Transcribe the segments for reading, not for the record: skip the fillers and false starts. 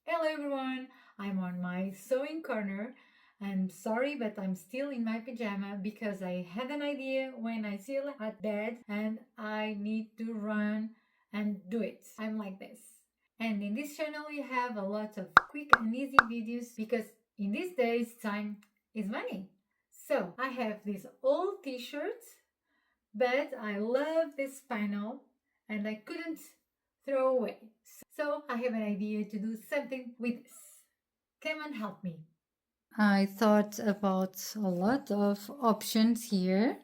Hello everyone, I'm on my sewing corner. I'm sorry, but I'm still in my pajama because I had an idea when I still had bed and I need to run and do it. I'm like this. And in this channel we have a lot of quick and easy videos because in these days time is money. So I have this old t-shirt, but I love this panel and I couldn't throw away. So I have an idea to do something with this. Come and help me. I thought about a lot of options here.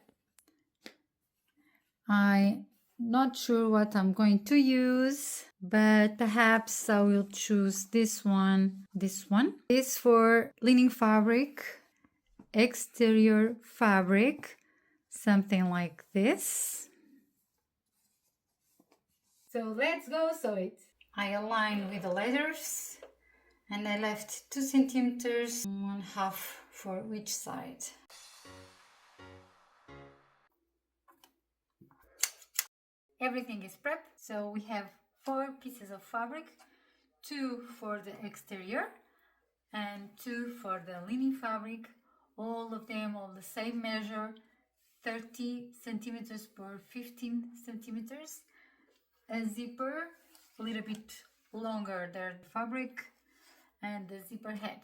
I'm not sure what I'm going to use, but perhaps I will choose this one. This one is for lining fabric, exterior fabric, something like this. So let's go sew it. I align with the letters and I left 2 centimeters, 1/2 for each side. Everything is prepped, so we have 4 pieces of fabric, 2 for the exterior and 2 for the lining fabric, all of them of the same measure, 30 centimeters per 15 centimeters. A zipper, a little bit longer than the fabric, and the zipper head.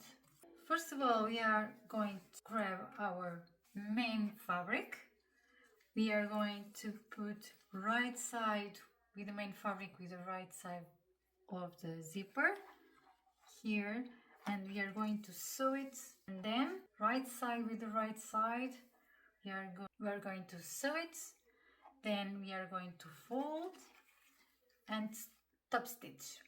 First of all, we are going to grab our main fabric. We are going to put right side with the main fabric with the right side of the zipper here, and we are going to sew it, and then right side with the right side we are going to sew it, then we are going to fold and top stitch.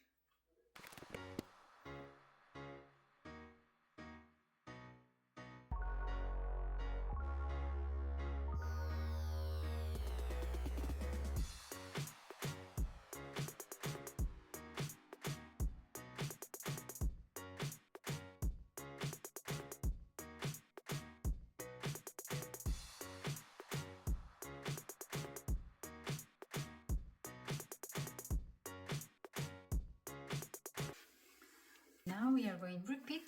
Now we are going to repeat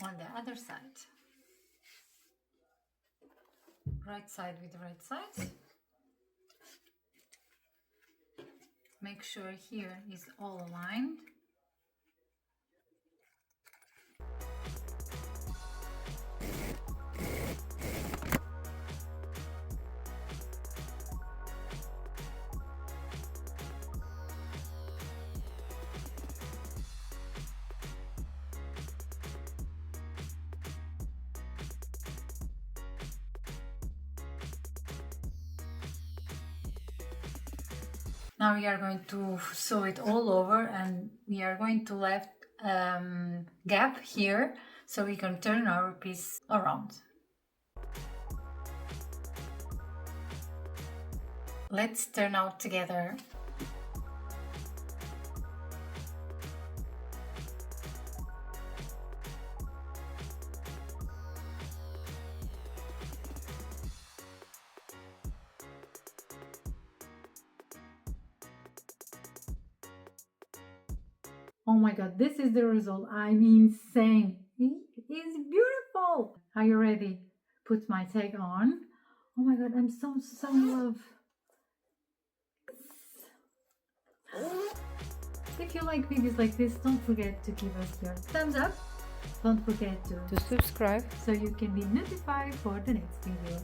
on the other side. Right side with the right side. Make sure here is all aligned. Now we are going to sew it all over, and we are going to left gap here so we can turn our piece around. Let's turn out together. Oh my god, this is the result. I'm insane. It is beautiful. Are you ready? Put my tag on. Oh my god, I'm so in love. If you like videos like this, don't forget to give us your thumbs up. Don't forget to subscribe so you can be notified for the next video.